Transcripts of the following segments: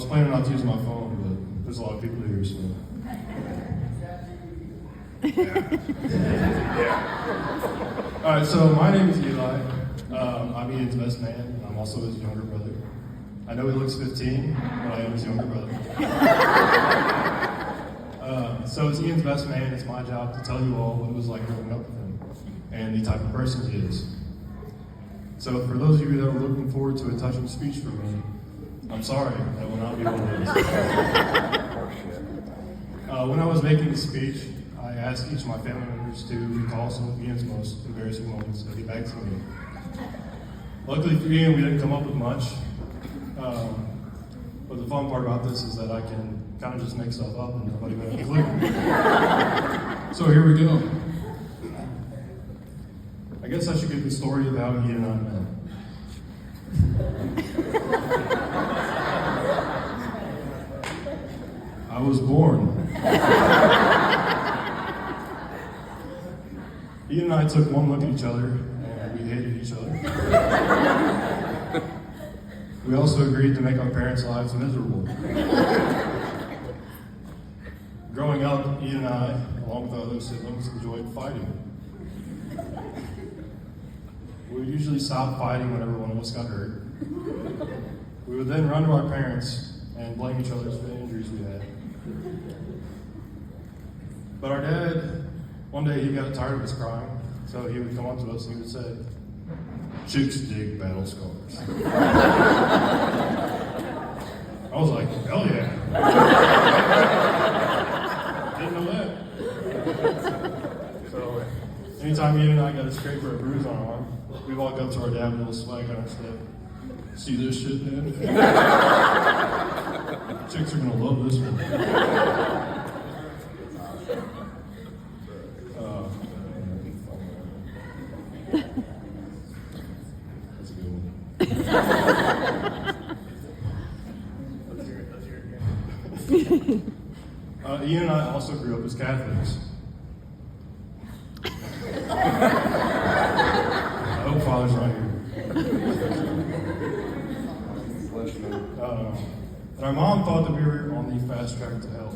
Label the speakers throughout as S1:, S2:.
S1: was planning not to use my phone, but there's a lot of people here, so. Yeah. All right, so my name is Eli. I'm Ian's best man, and I'm also his younger brother. I know he looks 15, but I am his younger brother. So as Ian's best man, it's my job to tell you all what it was like growing up with him and the type of person he is. So for those of you that were looking forward to a touching speech from me, I'm sorry, that will not be one of those. When I was making the speech, I asked each of my family members to recall some of Ian's most embarrassing moments that he back to me. Luckily for Ian, we didn't come up with much. But the fun part about this is that I can kind of just make stuff up and nobody will have a clue. So here we go. I guess I should give the story of how Ian and I met. I was born. Ian and I took one look at each other and we hated each other. We also agreed to make our parents' lives miserable. Growing up, Ian and I, along with our other siblings, enjoyed fighting. We would usually stop fighting whenever one of us got hurt. We would then run to our parents and blame each other for the injuries we had. But our dad, one day he got tired of us crying, so he would come up to us and he would say, "Chicks dig battle scars." I was like, hell yeah. Didn't know that. So, anytime Ian and I got a scrape or a bruise on our arm, we walk up to our dad with a little swag on our step. "See this shit, man? Chicks are gonna love this one." That's a good one. Ian and I also grew up as Catholics. I hope Father's not here. And our mom thought that we were on the fast track to hell.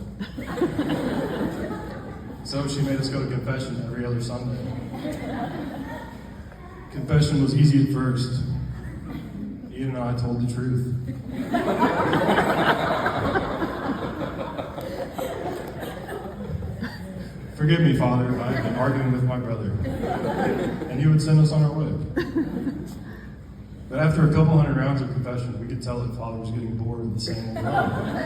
S1: So she made us go to confession every other Sunday. Confession was easy at first. Ian and I told the truth. "Forgive me, Father, I have been arguing with my brother." And he would send us on our way. But after a couple hundred rounds of confession, we could tell that Father was getting bored of the same old line,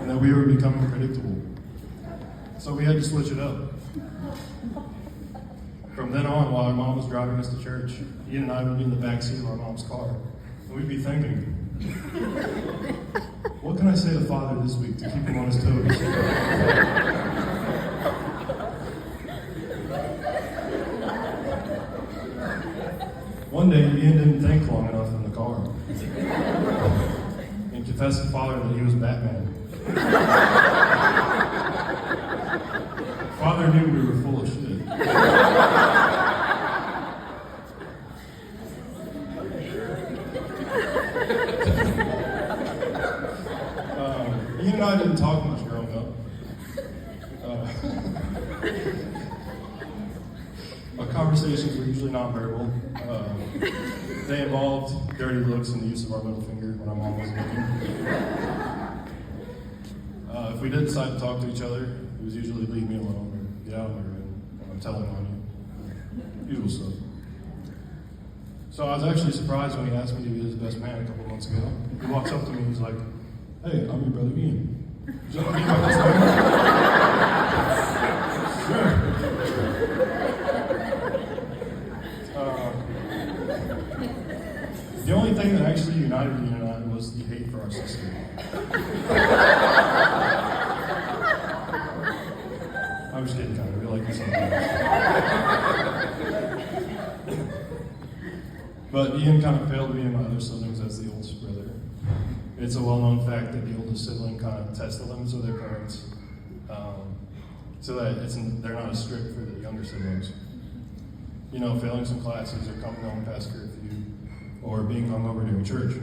S1: and that we were becoming predictable. So we had to switch it up. From then on, while our mom was driving us to church, Ian and I would be in the back seat of our mom's car, and we'd be thinking, what can I say to Father this week to keep him on his toes? One day, Ian didn't think long enough in the car and confessed to Father that he was Batman. Father knew we were full of shit. Ian and I didn't talk much growing up. Our conversations were usually nonverbal. They involved dirty looks and the use of our middle finger when our mom wasn't looking. If we did decide to talk to each other, it was usually "leave me alone" or "get out of my room," or "I'm telling on you." Usual stuff. So I was actually surprised when he asked me to be his best man a couple months ago. He walks up to me and he's like, "Hey, I'm your brother Ian. Would you like to be my best man?" Sure. The only thing that actually united Ian and I was the hate for our sister. I'm just kidding, kind of. We like this sometimes. But Ian kind of failed me and my other siblings as the oldest brother. It's a well-known fact that the oldest sibling kind of tests the limits of their parents, so that they're not as strict for the younger siblings. You know, failing some classes or coming home past curfew, or being hungover during church.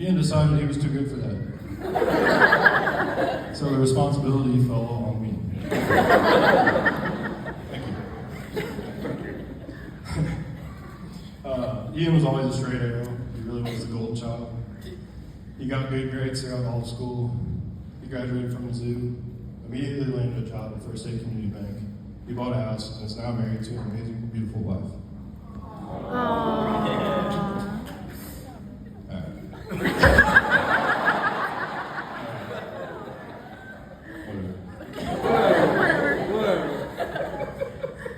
S1: Ian decided he was too good for that. So the responsibility fell on me. Thank you. Ian was always a straight arrow. He really was the golden child. He got good grades throughout all of school. He graduated from Mizzou, immediately landed a job at First State Community Bank. He bought a house and is now married to an amazing, beautiful wife.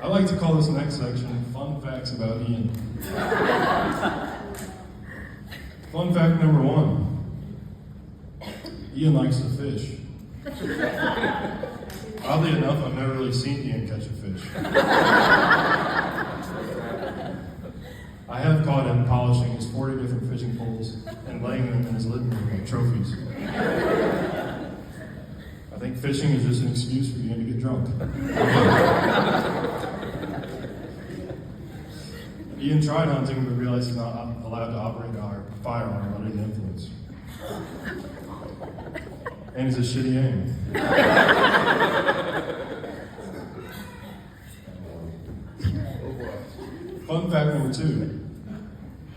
S1: I like to call this next section Fun Facts About Ian. Fun fact number 1. Ian likes to fish. Oddly enough, I've never really seen Ian catch a fish. I have caught him polishing his 40 different fishing poles and laying them in his living room like trophies. I think fishing is just an excuse for Ian to get drunk. Ian tried hunting but realized he's not allowed to operate a firearm under the influence. And he's a shitty aim. Fun fact number 2.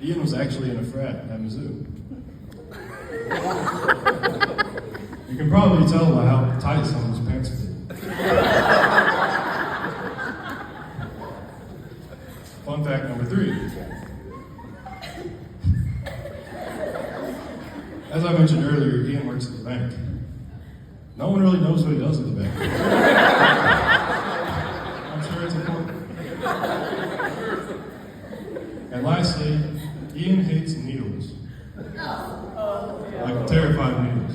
S1: Ian was actually in a frat at Mizzou. You can probably tell by how tight some of his pants fit. Fun fact number 3. As I mentioned earlier, Ian works at the bank. No one really knows what he does at the bank. I'm sure it's important. And lastly, Ian hates needles. Like terrified of needles.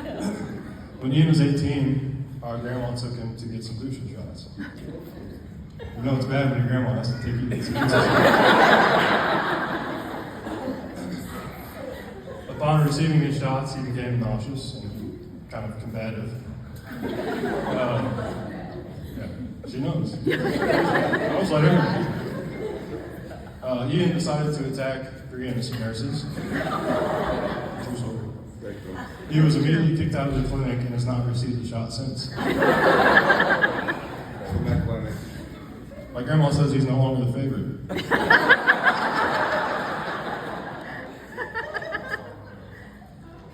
S1: Yeah. When Ian was 18, our grandma took him to get some booster shots. You know it's bad when your grandma has to take you to get some booster shots. Upon receiving these shots, he became nauseous and kind of combative. Yeah, she knows. I was like her. Ian decided to attack 3 innocent nurses. True story. He was immediately kicked out of the clinic and has not received a shot since. My grandma says he's no longer the favorite.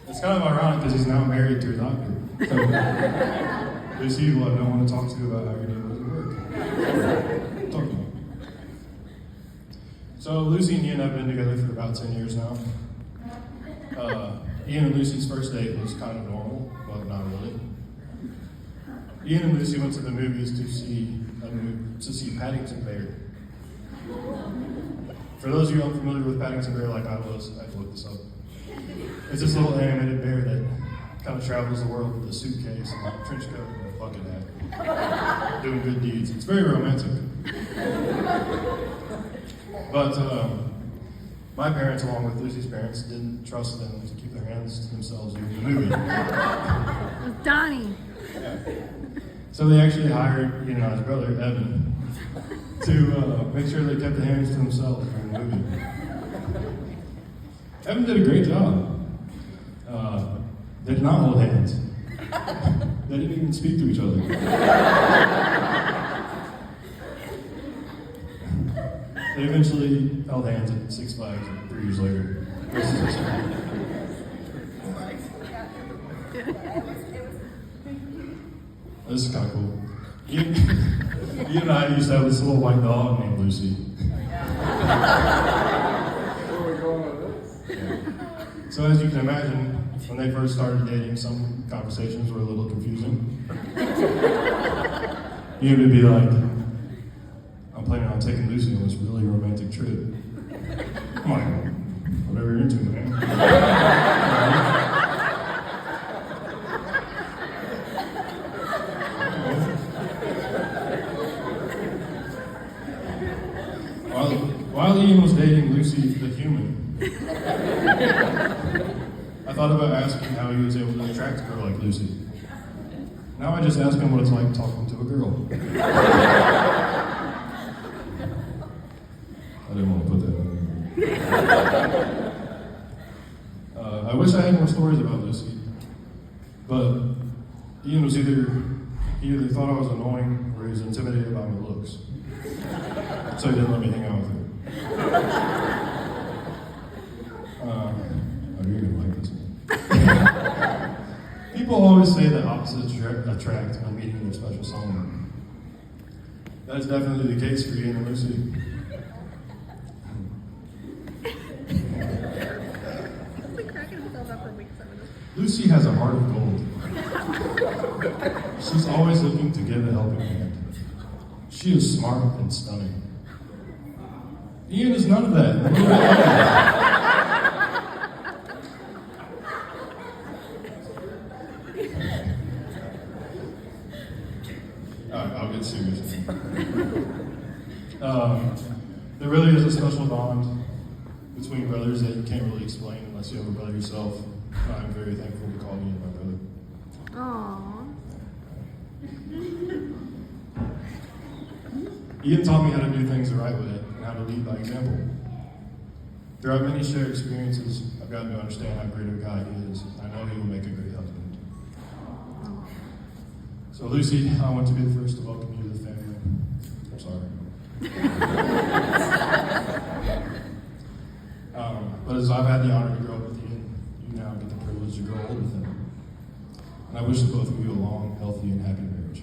S1: It's kind of ironic because he's now married to a doctor. So, Lucy will have no one to talk to about how your day was at work. Talk to me. So, Lucy and Ian have been together for about 10 years now. Ian and Lucy's first date was kind of normal, but not really. Ian and Lucy went to the movies to see Paddington Bear. For those of you unfamiliar with Paddington Bear like I was, I had to look this up. It's this little animated bear that kind of travels the world with a suitcase and a trench coat and a bucket hat, doing good deeds. It's very romantic. But my parents, along with Lucy's parents, didn't trust them to keep their hands to themselves during the movie.
S2: Donnie.
S1: Yeah. So they actually hired Ian and I's brother, Evan, to make sure they kept their hands to themselves during the movie. Evan did a great job. They did not hold hands. They didn't even speak to each other. They eventually held hands at Six Flags 3 years later. This is kind of cool. Ian and I used to have this little white dog named Lucy. So as you can imagine, when they first started dating, some conversations were a little confusing. Ian would be like, I'm planning on taking Lucy on this really romantic trip. I'm like, whatever you're into, man. While Ian was dating Lucy the human, I thought about asking how he was able to attract a girl like Lucy. Now I just ask him what it's like talking to a girl. I didn't want to put that in there. I wish I had more stories about Lucy, but Ian was either thought I was annoying or he was intimidated by my looks, so he didn't let me hang out with her. Oh, you're gonna like this one. People always say that opposites attract when meeting their special someone. That is definitely the case for Ian and Lucy. Lucy has a heart of gold. She's always looking to give a helping hand. She is smart and stunning. Ian is none of that. Alright, I'll get serious. There really is a special bond between brothers that you can't really explain unless you have a brother yourself. I'm very thankful to call Ian my brother.
S2: Aww.
S1: Ian taught me how to do things the right way and how to lead by example. Throughout many shared experiences, I've gotten to understand how great of a guy he is. I know he will make a great husband. So Lucy, I want to be the first to welcome you to the family. I'm sorry. But as I've had the honor to grow up with Ian, you now get the privilege to grow old with him. And I wish the both of you a long, healthy, and happy marriage.